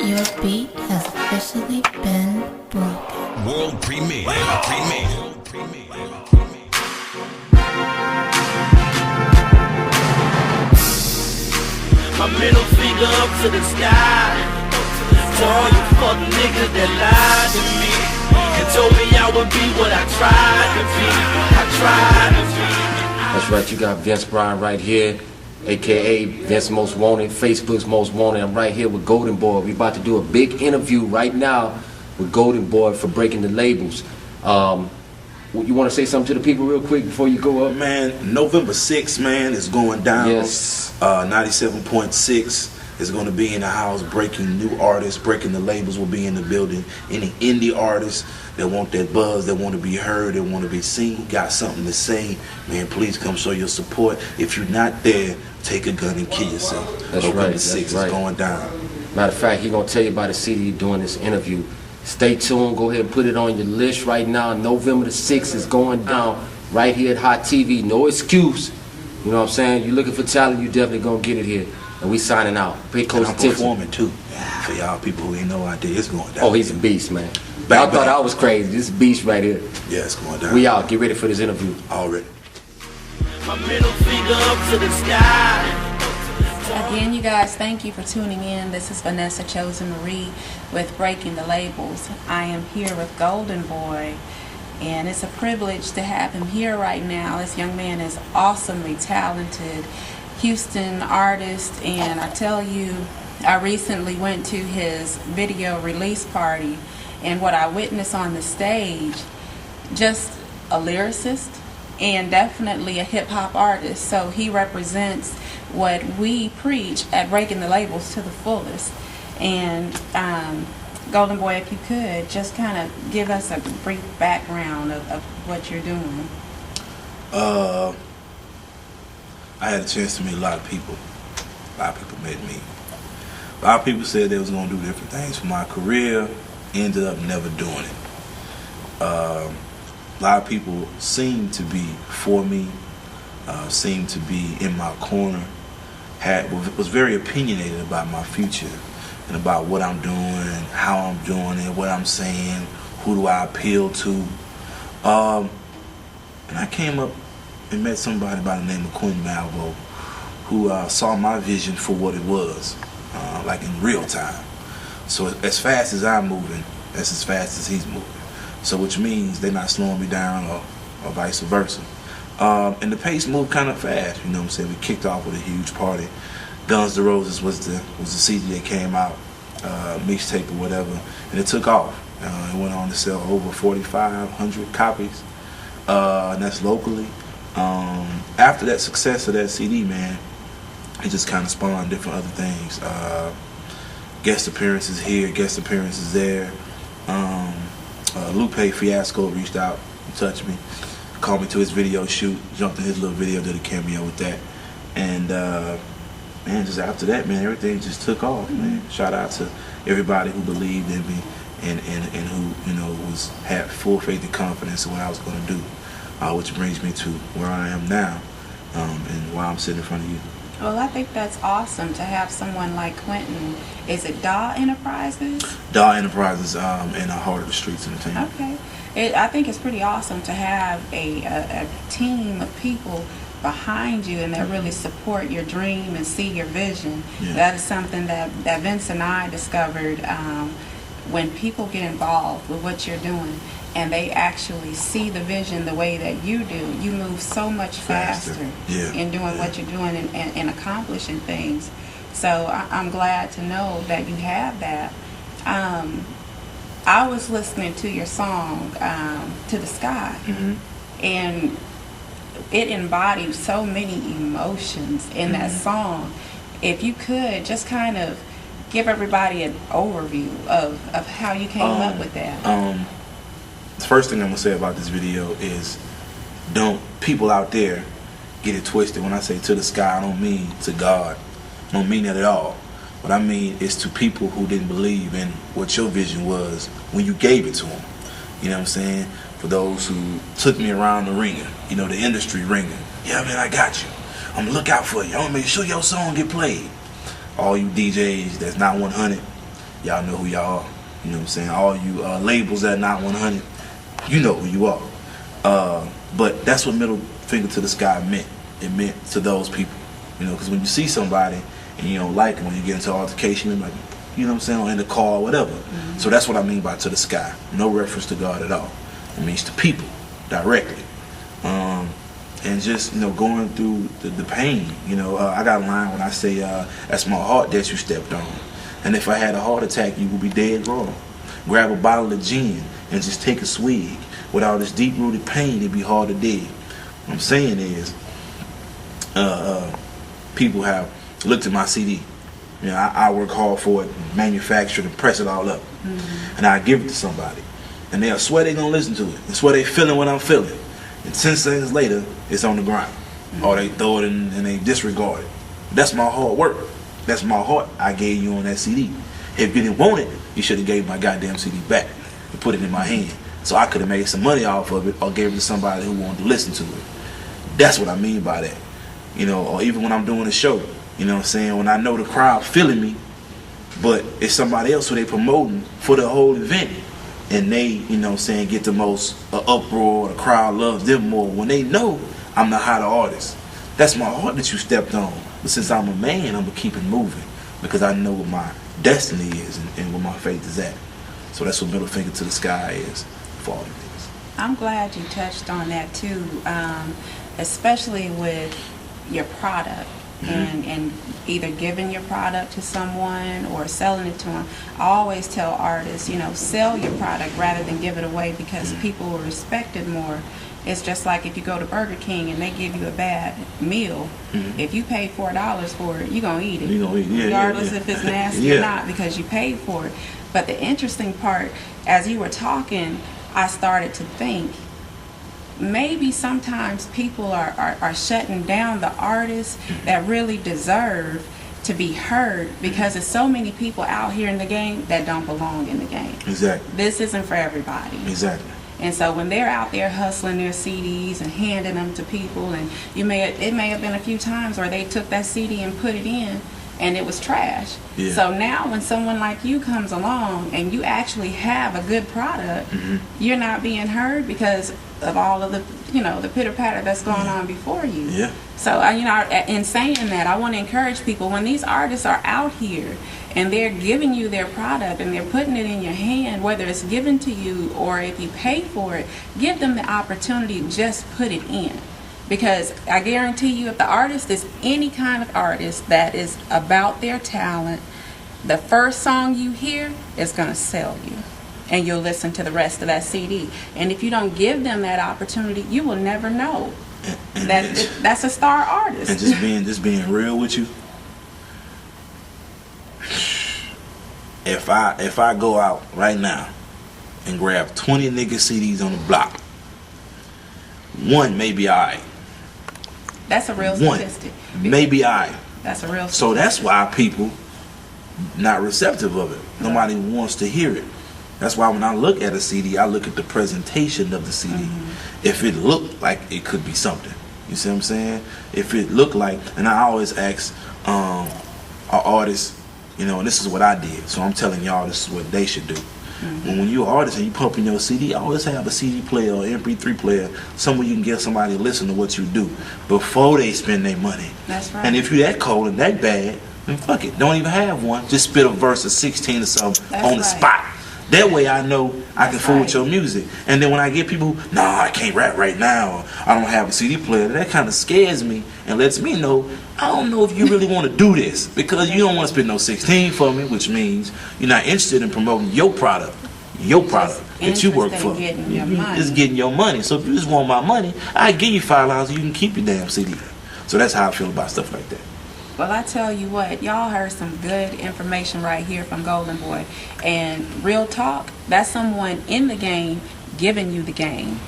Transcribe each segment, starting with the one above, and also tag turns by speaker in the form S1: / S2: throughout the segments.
S1: Your beat has officially been broken.
S2: World premiere.
S3: My middle finger up to the sky, to all you fuck niggas that lied to me and told me I would be what I tried to be.
S4: That's right, you got Vince Bryan right here, aka Vince Most Wanted, Facebook's Most Wanted. I'm right here with Golden Boy. We about to do a big interview right now with Golden Boy for Breaking the Labels. You want to say something to the people real quick before you go up?
S5: Man, November 6th, man, is going down.
S4: Yes.
S5: 97.6 is going to be in the house, breaking new artists, breaking the labels will be in the building. Any indie artists that want that buzz, that want to be heard, that want to be seen, got something to say, man, please come show your support. If you're not there, take a gun and kill yourself.
S4: That's
S5: November
S4: right.
S5: 6th is going down.
S4: Matter of fact, he's going to tell you about the city doing this interview. Stay tuned. Go ahead and put it on your list right now. November the 6th is going down right here at Hot TV. No excuse. You know what I'm saying? You're looking for talent, you definitely going to get it here. And we signing out. Pay close attention.
S5: I'm performing too. For y'all people who ain't no idea, it's going down.
S4: Oh, he's a beast, man.
S5: Back,
S4: I thought I was crazy. This is a beast right here.
S5: Yeah, it's going down.
S4: We out. Get ready for this interview.
S5: Already.
S3: My middle finger up to the sky.
S6: Again, you guys, thank you for tuning in. This is Vanessa Chosen Marie with Breaking the Labels. I am here with Golden Boy, and it's a privilege to have him here right now. This young man is awesomely talented, Houston artist, and I tell you, I recently went to his video release party, and what I witnessed on the stage, just a lyricist and definitely a hip-hop artist. So he represents what we preach at Breaking the Labels to the fullest. And Golden Boy, if you could just kind of give us a brief background of what you're doing.
S5: I had a chance to meet a lot of people. A lot of people met me. A lot of people said they was going to do different things for my career. Ended up never doing it. A lot of people seemed to be for me, seemed to be in my corner, was very opinionated about my future and about what I'm doing, how I'm doing it, what I'm saying, who do I appeal to. And I came up and met somebody by the name of Quentin Malvo, who saw my vision for what it was, like in real time. So as fast as I'm moving, that's as fast as he's moving. So which means they're not slowing me down or vice versa. And the pace moved kind of fast, you know what I'm saying? We kicked off with a huge party. Guns N' Roses was the CD that came out, mixtape or whatever, and it took off. It went on to sell over 4,500 copies, and that's locally. After that success of that CD, man, it just kind of spawned different other things. Guest appearances here, guest appearances there. Lupe Fiasco reached out and touched me, called me to his video shoot, jumped in his little video, did a cameo with that. And man, just after that, man, everything just took off, man. Shout out to everybody who believed in me and who, you know, had full faith and confidence in what I was going to do, which brings me to where I am now, and why I'm sitting in front of you.
S6: Well, I think that's awesome to have someone like Quentin. Is it Daw Enterprises?
S5: Daw Enterprises in the heart of the streets entertainment.
S6: Okay. I think it's pretty awesome to have a team of people behind you and that really support your dream and see your vision.
S5: Yeah.
S6: That is something that Vince and I discovered when people get involved with what you're doing and they actually see the vision the way that you do. You move so much faster in doing what you're doing and accomplishing things. So I'm glad to know that you have that. I was listening to your song, To the Sky, and it embodied so many emotions in that song. If you could just kind of give everybody an overview of how you came up with that.
S5: The first thing I'm going to say about this video is don't people out there get it twisted. When I say to the sky, I don't mean to God. I don't mean that at all. What I mean is to people who didn't believe in what your vision was when you gave it to them. You know what I'm saying? For those who took me around the ringer, you know, the industry ringer. Yeah, man, I got you. I'm going to look out for you. I'm going to make sure your song get played. All you DJs that's not 100, y'all know who y'all are. You know what I'm saying? All you labels that not 100, you know who you are. But that's what middle finger to the sky meant. It meant to those people. You know, because when you see somebody and you don't like them, when you get into an altercation, you're like, you know what I'm saying, or in the car or whatever. So that's what I mean by to the sky. No reference to God at all. It means to people directly. And just, you know, going through the pain. You know, I got a line when I say, that's my heart that you stepped on. And if I had a heart attack, you would be dead wrong. Grab a bottle of gin and just take a swig. With all this deep-rooted pain, it'd be hard to dig. What I'm saying is, people have looked at my CD. You know, I work hard for it, manufacture it, and press it all up. And I give it to somebody. And they'll swear they're going to listen to it. And swear they feeling what I'm feeling. And 10 seconds later, it's on the ground. Or they throw it in and they disregard it. That's my hard work. That's my heart I gave you on that CD. If you didn't want it, you should have gave my goddamn CD back and put it in my hand. So I could have made some money off of it or gave it to somebody who wanted to listen to it. That's what I mean by that. You know, or even when I'm doing a show, you know what I'm saying, when I know the crowd feeling me, but it's somebody else who they promoting for the whole event, and they, you know what I'm saying, get the most uproar, the crowd loves them more when they know I'm the hotter artist. That's my heart that you stepped on. But since I'm a man, I'm going to keep it moving because I know what my destiny is and where my faith is at. So that's what middle finger to the sky is for all the niggas.
S6: I'm glad you touched on that too, especially with your product. And either giving your product to someone or selling it to them. I always tell artists, you know, sell your product rather than give it away because people will respect it more. It's just like if you go to Burger King and they give you a bad meal, if you pay $4 for it, you're going to eat it.
S5: You're gonna eat it,
S6: regardless if it's nasty or not, because you paid for it. But the interesting part, as you were talking, I started to think, maybe sometimes people are shutting down the artists that really deserve to be heard because there's so many people out here in the game that don't belong in the game.
S5: Exactly.
S6: This isn't for everybody.
S5: Exactly.
S6: And so when they're out there hustling their CDs and handing them to people, and it may have been a few times where they took that CD and put it in and it was trash.
S5: Yeah.
S6: So now when someone like you comes along and you actually have a good product, you're not being heard because of all of the, you know, the pitter-patter that's going on before you.
S5: Yeah.
S6: So, you know, in saying that, I want to encourage people, when these artists are out here and they're giving you their product and they're putting it in your hand, whether it's given to you or if you pay for it, give them the opportunity to just put it in. Because I guarantee you, if the artist is any kind of artist that is about their talent, the first song you hear is going to sell you. And you'll listen to the rest of that CD. And if you don't give them that opportunity, you will never know that that's a star artist.
S5: And just being real with you, if I go out right now and grab 20 nigga CDs on the block, one may be alright.
S6: That's a real statistic.
S5: One may be alright.
S6: That's a real statistic.
S5: So that's why people not receptive of it. Nobody wants to hear it. That's why when I look at a CD, I look at the presentation of the CD. If it looked like it could be something, you see what I'm saying? If it looked like, and I always ask our artists, you know, and this is what I did, so I'm telling y'all this is what they should do. When you're an artist and you pumping your CD, always have a CD player or MP3 player somewhere you can get somebody to listen to what you do before they spend their money.
S6: That's right.
S5: And if you're that cold and that bad, then fuck it, don't even have one. Just spit a verse of 16 or something on the spot. That way I know I can fool with your music. And then when I get people, nah, I can't rap right now, or I don't have a CD player, that kind of scares me and lets me know, I don't know if you really want to do this, because you don't want to spend no 16 for me, which means you're not interested in promoting your product that you work for. It's getting your money. So if you just want my money, I give you $5 you can keep your damn CD. So that's how I feel about stuff like that.
S6: Well, I tell you what, y'all heard some good information right here from Golden Boy. And real talk, that's someone in the game giving you the game,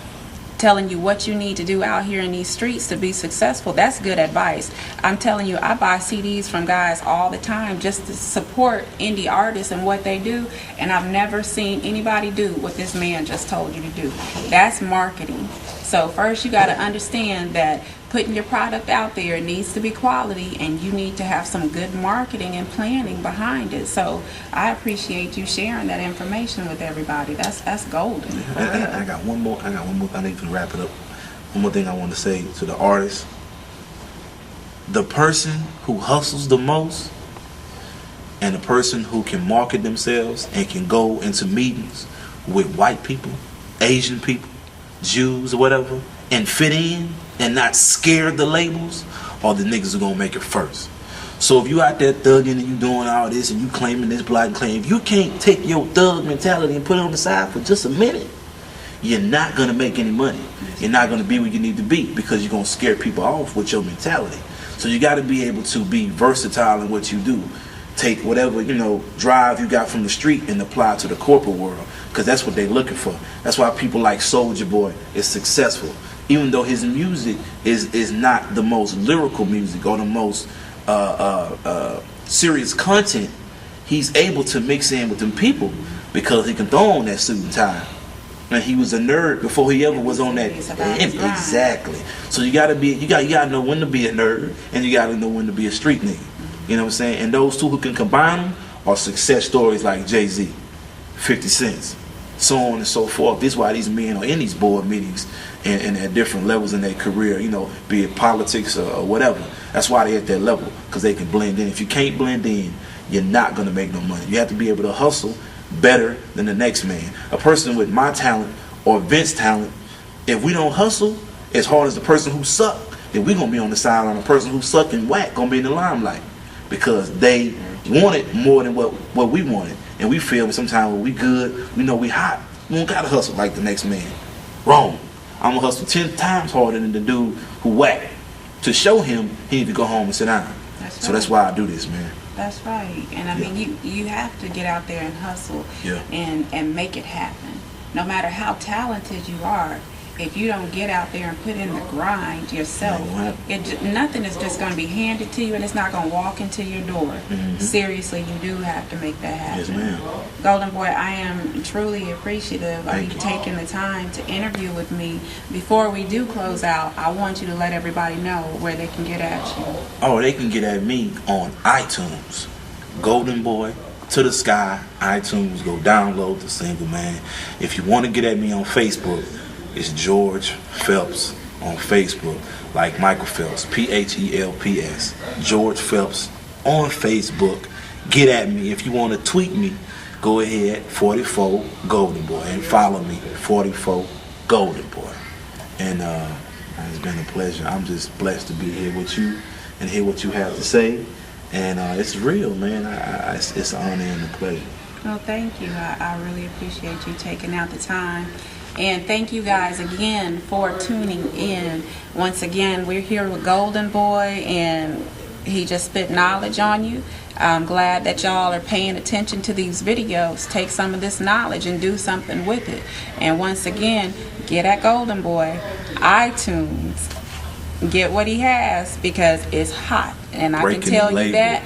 S6: telling you what you need to do out here in these streets to be successful. That's good advice. I'm telling you, I buy CDs from guys all the time just to support indie artists and what they do, and I've never seen anybody do what this man just told you to do. That's marketing. So first you got to understand that putting your product out there, it needs to be quality, and you need to have some good marketing and planning behind it. So I appreciate you sharing that information with everybody. That's golden. For real.
S5: I got one more. I need to wrap it up. One more thing I want to say to the artists: the person who hustles the most, and the person who can market themselves and can go into meetings with white people, Asian people, Jews, or whatever, and fit in and not scare the labels, are the niggas who gonna make it first. So if you out there thugging and you doing all this and you claiming this black claim, if you can't take your thug mentality and put it on the side for just a minute, you're not gonna make any money. You're not gonna be where you need to be, because you're gonna scare people off with your mentality. So you gotta be able to be versatile in what you do. Take whatever, drive you got from the street and apply it to the corporate world, because that's what they're looking for. That's why people like Soulja Boy is successful, even though his music is not the most lyrical music or the most serious content. He's able to mix in with them people because he can throw on that suit and tie. And he was a nerd before he ever was on that. Exactly. So you gotta know when to be a nerd, and you gotta know when to be a street nigga. You know what I'm saying? And those two who can combine them are success stories like Jay-Z, 50 Cent, so on and so forth. This is why these men are in these board meetings and at different levels in their career, be it politics or whatever. That's why they're at that level, because they can blend in. If you can't blend in, you're not going to make no money. You have to be able to hustle better than the next man. A person with my talent or Vince's talent, if we don't hustle as hard as the person who suck, then we're going to be on the sideline. The person who suck and whack going to be in the limelight, because they want it more than what we wanted. And we feel sometimes when we good, we know we hot, we don't got to hustle like the next man. Wrong. I'm going to hustle 10 times harder than the dude who whack, to show him he need to go home and sit down. So that's why I do this, man.
S6: That's right. And I mean, you have to get out there and hustle and make it happen. No matter how talented you are, if you don't get out there and put in the grind yourself, nothing is just going to be handed to you, and it's not going to walk into your door. Seriously, you do have to make that happen.
S5: Yes, ma'am.
S6: Golden Boy, I am truly appreciative of you taking the time to interview with me. Before we do close out, I want you to let everybody know where they can get at you.
S5: Oh, they can get at me on iTunes. Golden Boy to the Sky, iTunes. Go download the single, man. If you want to get at me on Facebook, it's George Phelps on Facebook, like Michael Phelps, Phelps. George Phelps on Facebook. Get at me. If you want to tweet me, go ahead, 44 Golden Boy, and follow me, 44 Golden Boy. And it's been a pleasure. I'm just blessed to be here with you and hear what you have to say. And it's real, man. It's an honor and a pleasure.
S6: Well, thank you. I really appreciate you taking out the time. And thank you guys again for tuning in. Once again, we're here with Golden Boy, and he just spit knowledge on you. I'm glad that y'all are paying attention to these videos. Take some of this knowledge and do something with it. And once again, get at Golden Boy, iTunes. Get what he has, because it's hot. And I can tell you that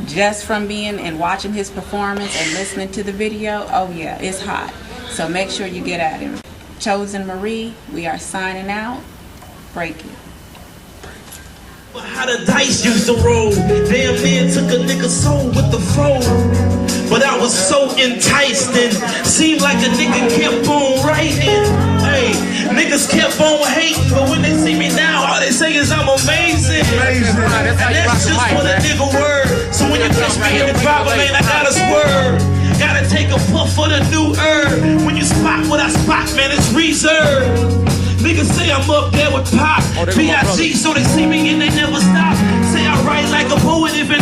S6: just from being and watching his performance and listening to the video. Oh yeah, it's hot. So make sure you get at him. Chosen Marie, we are signing out. Break it.
S3: How the dice used to roll. Damn near took a nigga's soul with the phone. But I was so enticed and seemed like a nigga kept on writing. Hey, niggas kept on hating, but when they see me now, all they say is I'm amazing. And that's just for the nigga word. So when you catch me in the driver lane, I gotta swerve. Gotta take a puff for the new herb. When you spot what I spot, man, it's reserved. Niggas say I'm up there with Pop, B.I.G. so they see me and they never stop. Say I write like a poet if it